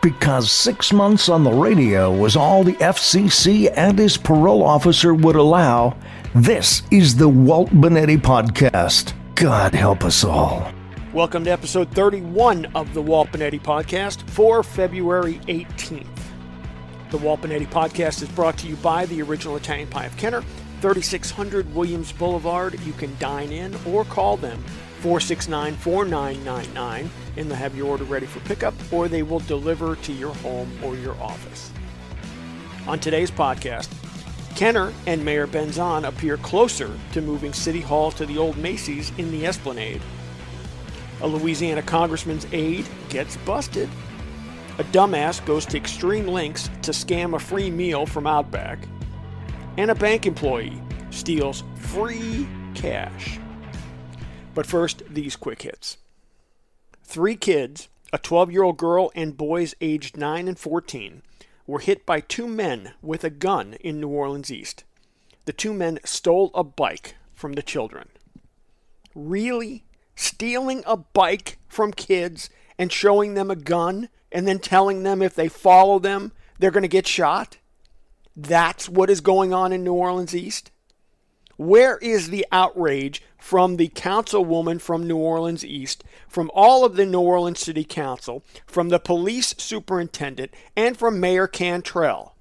Because 6 months on the radio was all the FCC and his parole officer would allow, this is the Walt Bonetti Podcast. God help us all. Welcome to episode 31 of the Walt Bonetti Podcast for February 18th. The Walt Bonetti Podcast is brought to you by the Original Italian Pie of Kenner, 3600 Williams Boulevard. You can dine in or call them 469-4999 and they'll have your order ready for pickup, or they will deliver to your home or your office. On today's podcast, Kenner and Mayor Benzon appear closer to moving City Hall to the old Macy's in the Esplanade. A Louisiana congressman's aide gets busted. A dumbass goes to extreme lengths to scam a free meal from Outback. And a bank employee steals free cash. But first, these quick hits. 3 kids, a 12-year-old girl and boys aged 9 and 14, were hit by 2 men with a gun in New Orleans East. The 2 men stole a bike from the children. Really? Stealing a bike from kids and showing them a gun and then telling them if they follow them, they're going to get shot? That's what is going on in New Orleans East? Where is the outrage from the councilwoman from New Orleans East, from all of the New Orleans City Council, from the police superintendent, and from Mayor Cantrell?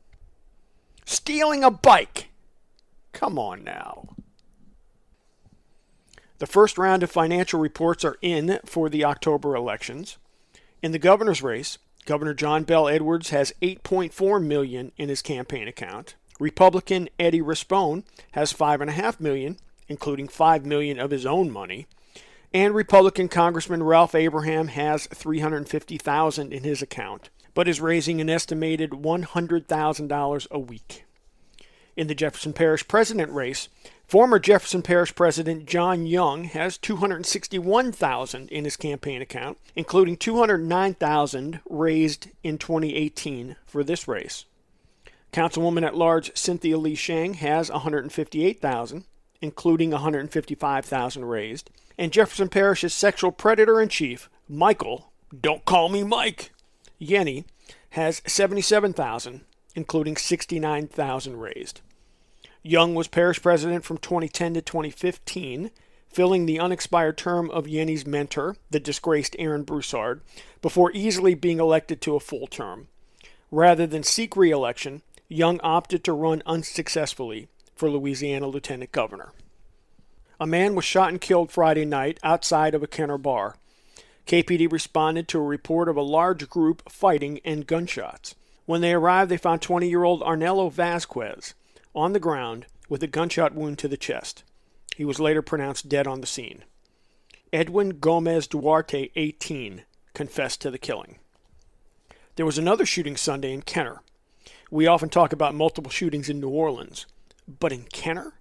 Stealing a bike. Come on now. The first round of financial reports are in for the October elections. In the governor's race, Governor John Bel Edwards has $8.4 million in his campaign account. Republican Eddie Rispone has $5.5 million, including $5 million of his own money. And Republican Congressman Ralph Abraham has $350,000 in his account, but is raising an estimated $100,000 a week. In the Jefferson Parish president race, former Jefferson Parish President John Young has $261,000 in his campaign account, including $209,000 raised in 2018 for this race. Councilwoman at large Cynthia Lee-Sheng has $158,000, including $155,000 raised. And Jefferson Parish's sexual predator-in-chief, Michael, don't call me Mike, Yenny, has $77,000, including $69,000 raised. Young was parish president from 2010 to 2015, filling the unexpired term of Yenny's mentor, the disgraced Aaron Broussard, before easily being elected to a full term. Rather than seek re-election, Young opted to run unsuccessfully for Louisiana Lieutenant Governor. A man was shot and killed Friday night outside of a Kenner bar. KPD responded to a report of a large group fighting and gunshots. When they arrived, they found 20-year-old Arnello Vasquez on the ground with a gunshot wound to the chest. He was later pronounced dead on the scene. Edwin Gomez Duarte, 18, confessed to the killing. There was another shooting Sunday in Kenner. We often talk about multiple shootings in New Orleans, but in Kenner?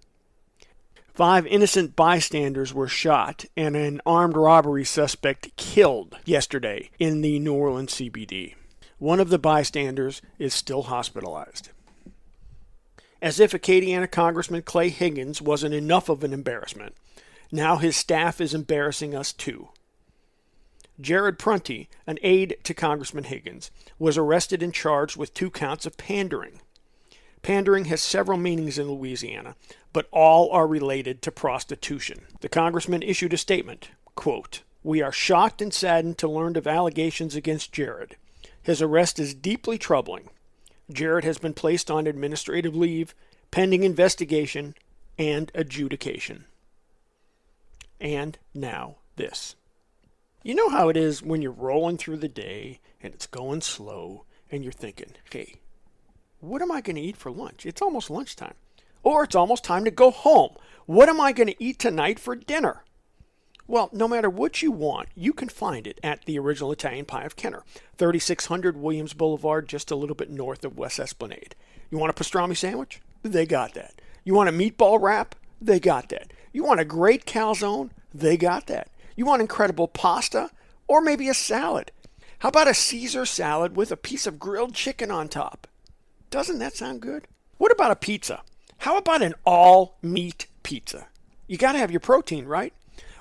5 innocent bystanders were shot and an armed robbery suspect killed yesterday in the New Orleans CBD. One of the bystanders is still hospitalized. As if Acadiana Congressman Clay Higgins wasn't enough of an embarrassment, now his staff is embarrassing us too. Jared Prunty, an aide to Congressman Higgins, was arrested and charged with 2 counts of pandering. Pandering has several meanings in Louisiana, but all are related to prostitution. The congressman issued a statement, quote, "We are shocked and saddened to learn of allegations against Jared. His arrest is deeply troubling. Jared has been placed on administrative leave, pending investigation and adjudication." And now this. You know how it is when you're rolling through the day and it's going slow and you're thinking, hey, what am I going to eat for lunch? It's almost lunchtime. Or it's almost time to go home. What am I going to eat tonight for dinner? Well, no matter what you want, you can find it at the Original Italian Pie of Kenner, 3600 Williams Boulevard, just a little bit north of West Esplanade. You want a pastrami sandwich? They got that. You want a meatball wrap? They got that. You want a great calzone? They got that. You want incredible pasta? Or maybe a salad? How about a Caesar salad with a piece of grilled chicken on top? Doesn't that sound good? What about a pizza? How about an all-meat pizza? You got to have your protein, right?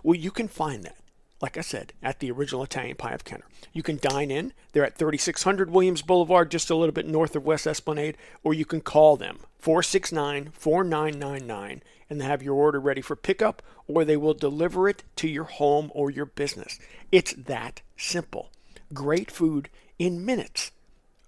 Well, you can find that like I said, at the Original Italian Pie of Kenner. You can dine in. They're at 3600 Williams Boulevard, just a little bit north of West Esplanade, or you can call them, 469-4999, and have your order ready for pickup, or they will deliver it to your home or your business. It's that simple. Great food in minutes,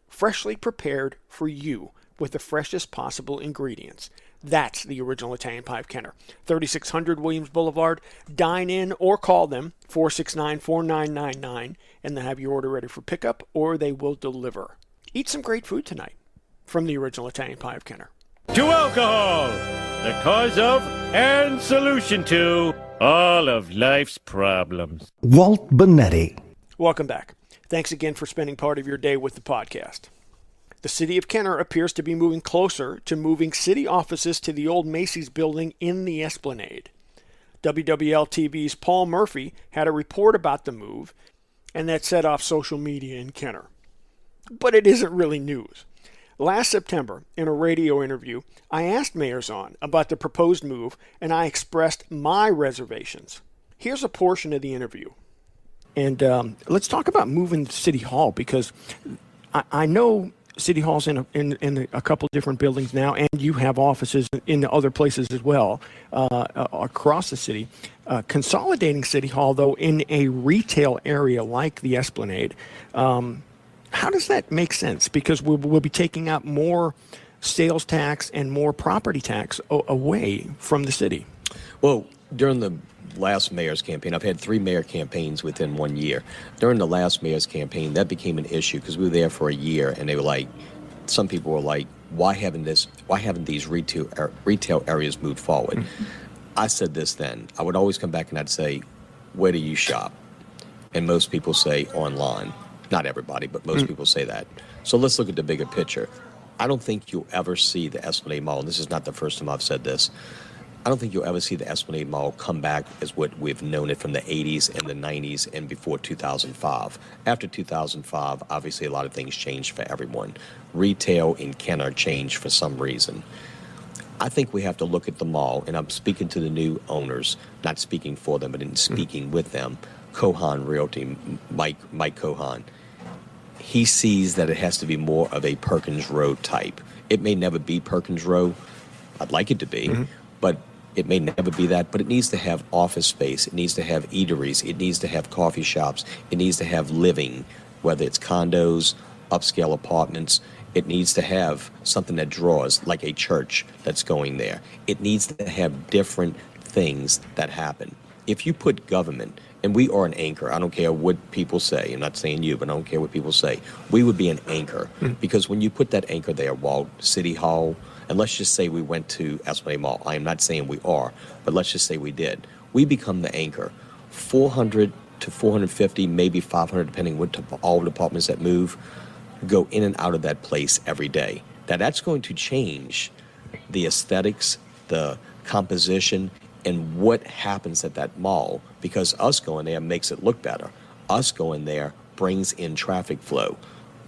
freshly prepared for you with the freshest possible ingredients. That's the Original Italian Pie of Kenner. 3600 Williams Boulevard. Dine in or call them, 469-4999, and they'll have your order ready for pickup, or they will deliver. Eat some great food tonight from the Original Italian Pie of Kenner. To alcohol, the cause of and solution to all of life's problems. Walt Benetti. Welcome back. Thanks again for spending part of your day with the podcast. The city of Kenner appears to be moving closer to moving city offices to the old Macy's building in the Esplanade. WWL-TV's Paul Murphy had a report about the move, and that set off social media in Kenner. But it isn't really news. Last September, in a radio interview, I asked Mayor Zahn about the proposed move, and I expressed my reservations. Here's a portion of the interview. And let's talk about moving to City Hall, because I know City Hall's in a couple different buildings now, and you have offices in other places as well across the city. Consolidating City Hall, though, in a retail area like the Esplanade, how does that make sense? Because we'll be taking out more sales tax and more property tax away from the city. Well, during the last mayor's campaign, I've had 3 mayor campaigns within 1 year. During the last mayor's campaign, that became an issue because we were there for a year, and they were like, some people were like, why haven't these retail areas moved forward? Mm-hmm. I said this then. I would always come back and I'd say, where do you shop? And most people say online. Not everybody, but most people say that. So let's look at the bigger picture. I don't think you'll ever see the Esplanade Mall, and this is not the first time I've said this, I don't think you'll ever see the Esplanade Mall come back as what we've known it from the 80s and the 90s and before 2005. After 2005, obviously a lot of things changed for everyone. Retail in Kenner changed for some reason. I think we have to look at the mall, and I'm speaking to the new owners, not speaking for them, but in speaking with them. Cohan Realty, Mike Cohan. He sees that it has to be more of a Perkins Road type. It may never be Perkins Road. I'd like it to be, but it may never be that, but it needs to have office space. It needs to have eateries. It needs to have coffee shops. It needs to have living, whether it's condos, upscale apartments. It needs to have something that draws, like a church that's going there. It needs to have different things that happen. If you put government, and we are an anchor, I don't care what people say, I'm not saying you, but I don't care what people say, we would be an anchor. Because when you put that anchor there, Walt, City Hall, and let's just say we went to Esplanade Mall. I am not saying we are, but let's just say we did. We become the anchor. 400 to 450, maybe 500, depending what all the departments that move, go in and out of that place every day. Now that's going to change the aesthetics, the composition, and what happens at that mall, because us going there makes it look better. Us going there brings in traffic flow.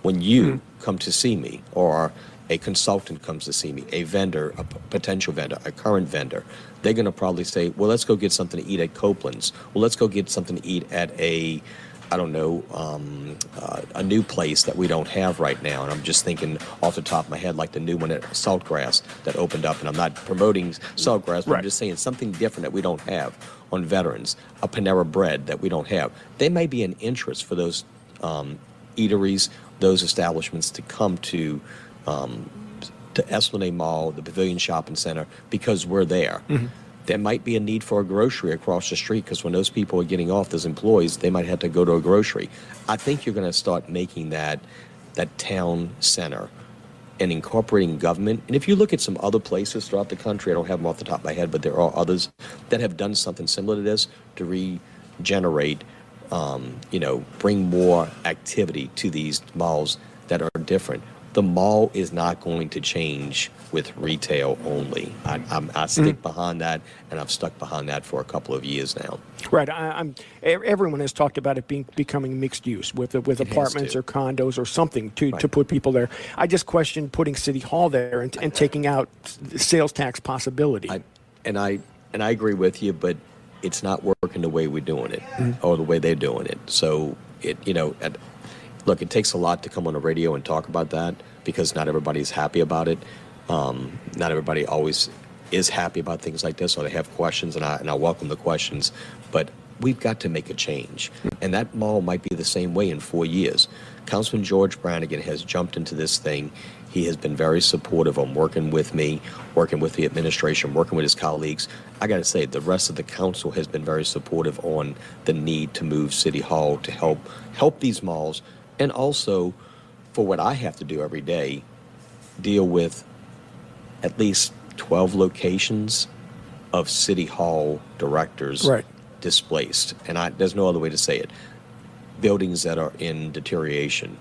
When you come to see me, or a consultant comes to see me, a vendor, a potential vendor, a current vendor, they're going to probably say, well, let's go get something to eat at Copeland's. Well, let's go get something to eat at a new place that we don't have right now. And I'm just thinking off the top of my head, like the new one at Saltgrass that opened up. And I'm not promoting Saltgrass, but I'm just saying something different that we don't have on Veterans, a Panera Bread that we don't have. There may be an interest for those eateries, those establishments to come to Esplanade Mall, the Pavilion Shopping Center, because we're there. There might be a need for a grocery across the street, because when those people are getting off as employees, they might have to go to a grocery. I think you're going to start making that town center and incorporating government. And if you look at some other places throughout the country, I don't have them off the top of my head, but there are others that have done something similar to this to regenerate, bring more activity to these malls that are different. The mall is not going to change with retail only. I stick behind that, and I've stuck behind that for a couple of years now. Right. Everyone has talked about it becoming mixed use with apartments or condos or something to put people there. I just question putting City Hall there and taking out the sales tax possibility. And I agree with you, but it's not working the way we're doing it or the way they're doing it. So look, it takes a lot to come on the radio and talk about that because not everybody's happy about it. Not everybody always is happy about things like this, or they have questions, and I welcome the questions. But we've got to make a change, and that mall might be the same way in 4 years. Councilman George Brannigan has jumped into this thing. He has been very supportive on working with me, working with the administration, working with his colleagues. I got to say, the rest of the council has been very supportive on the need to move City Hall to help these malls, and also for what I have to do every day, deal with at least 12 locations of City Hall directors displaced. And there's no other way to say it. Buildings that are in deterioration.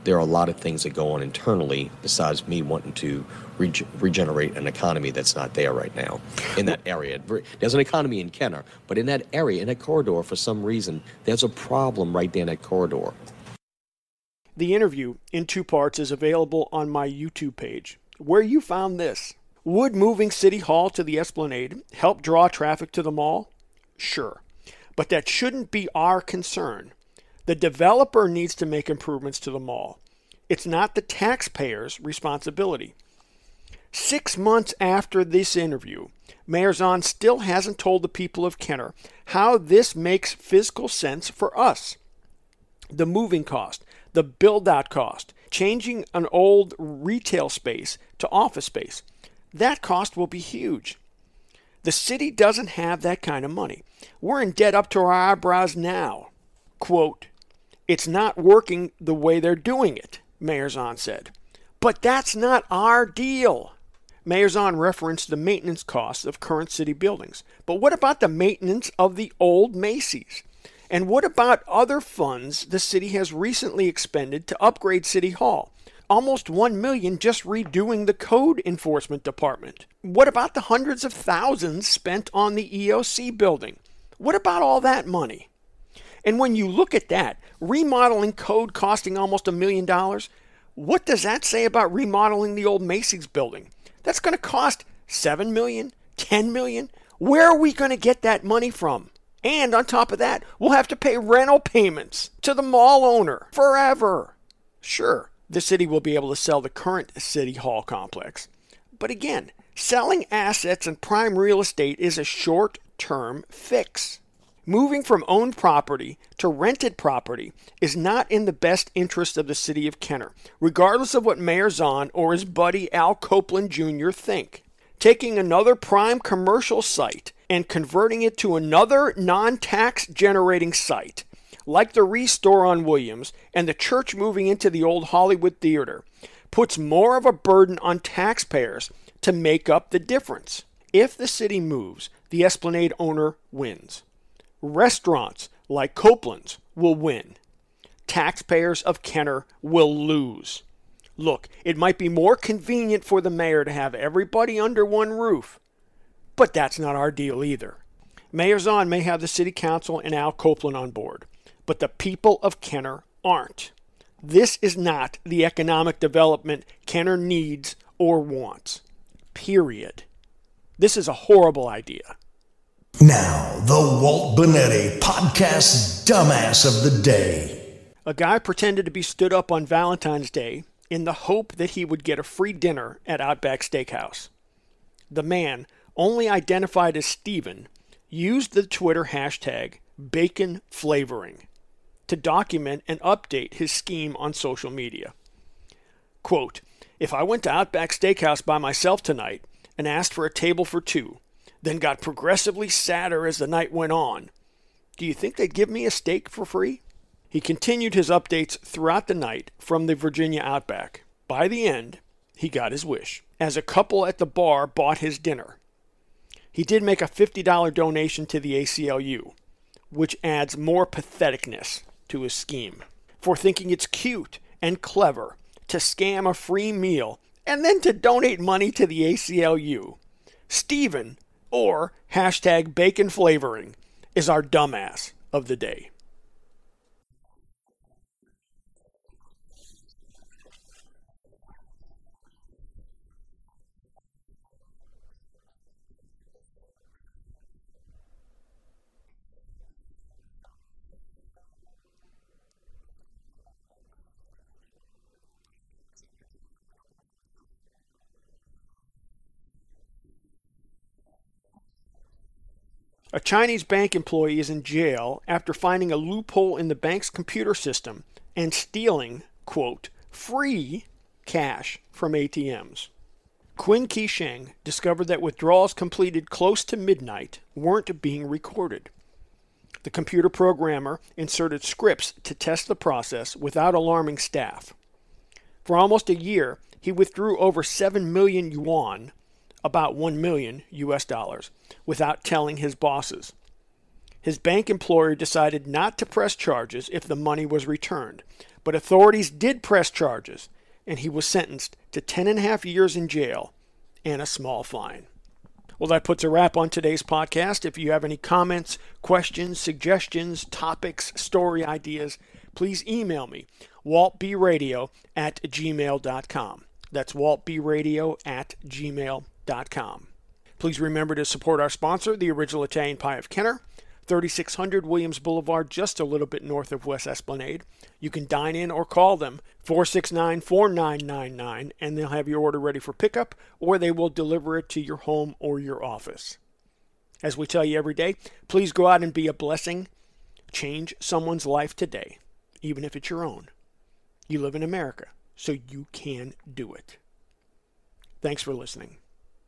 There are a lot of things that go on internally besides me wanting to regenerate an economy that's not there right now in that area. There's an economy in Kenner, but in that area, in that corridor, for some reason, there's a problem right there in that corridor. The interview in 2 parts is available on my YouTube page, where you found this. Would moving City Hall to the Esplanade help draw traffic to the mall? Sure. But that shouldn't be our concern. The developer needs to make improvements to the mall. It's not the taxpayer's responsibility. 6 months after this interview, Mayor Zahn still hasn't told the people of Kenner how this makes fiscal sense for us. The moving cost, the build-out cost, changing an old retail space to office space, that cost will be huge. The city doesn't have that kind of money. We're in debt up to our eyebrows now. Quote, "It's not working the way they're doing it," Mayor Zahn said. But that's not our deal. Mayor Zahn referenced the maintenance costs of current city buildings. But what about the maintenance of the old Macy's? And what about other funds the city has recently expended to upgrade City Hall? Almost $1 million just redoing the code enforcement department. What about the hundreds of thousands spent on the EOC building? What about all that money? And when you look at that, remodeling code costing almost $1 million, what does that say about remodeling the old Macy's building? That's going to cost $7 million, $10 million. Where are we going to get that money from? And on top of that, we'll have to pay rental payments to the mall owner forever. Sure, the city will be able to sell the current City Hall complex. But again, selling assets and prime real estate is a short-term fix. Moving from owned property to rented property is not in the best interest of the city of Kenner, regardless of what Mayor Zahn or his buddy Al Copeland Jr. think. Taking another prime commercial site and converting it to another non-tax generating site, like the Restore on Williams and the church moving into the old Hollywood Theater, puts more of a burden on taxpayers to make up the difference. If the city moves, the Esplanade owner wins. Restaurants like Copeland's will win. Taxpayers of Kenner will lose. Look, it might be more convenient for the mayor to have everybody under one roof, but that's not our deal either. Mayor Zahn may have the city council and Al Copeland on board, but the people of Kenner aren't. This is not the economic development Kenner needs or wants. Period. This is a horrible idea. Now, the Walt Bonetti Podcast Dumbass of the Day. A guy pretended to be stood up on Valentine's Day in the hope that he would get a free dinner at Outback Steakhouse. The man, only identified as Steven, used the Twitter hashtag #BaconFlavoring to document and update his scheme on social media. Quote, "If I went to Outback Steakhouse by myself tonight and asked for a table for 2, then got progressively sadder as the night went on, do you think they'd give me a steak for free?" He continued his updates throughout the night from the Virginia Outback. By the end, he got his wish, as a couple at the bar bought his dinner. He did make a $50 donation to the ACLU, which adds more patheticness to his scheme, for thinking it's cute and clever to scam a free meal and then to donate money to the ACLU. Steven, or #BaconFlavoring, is our dumbass of the day. A Chinese bank employee is in jail after finding a loophole in the bank's computer system and stealing, quote, free cash from ATMs. Quinn Lee-Sheng discovered that withdrawals completed close to midnight weren't being recorded. The computer programmer inserted scripts to test the process without alarming staff. For almost a year, he withdrew over 7 million yuan, about 1 million US dollars, without telling his bosses. His bank employer decided not to press charges if the money was returned, but authorities did press charges, and he was sentenced to 10.5 years in jail and a small fine. Well, that puts a wrap on today's podcast. If you have any comments, questions, suggestions, topics, story ideas, please email me, waltbradio@gmail.com. That's waltbradio@gmail.com. Please remember to support our sponsor, the Original Italian Pie of Kenner, 3600 Williams Boulevard, just a little bit north of West Esplanade. You can dine in or call them 469-4999, and they'll have your order ready for pickup, or they will deliver it to your home or your office. As we tell you every day, please go out and be a blessing. Change someone's life today, even if it's your own. You live in America, so you can do it. Thanks for listening.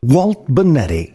Walt Bonetti.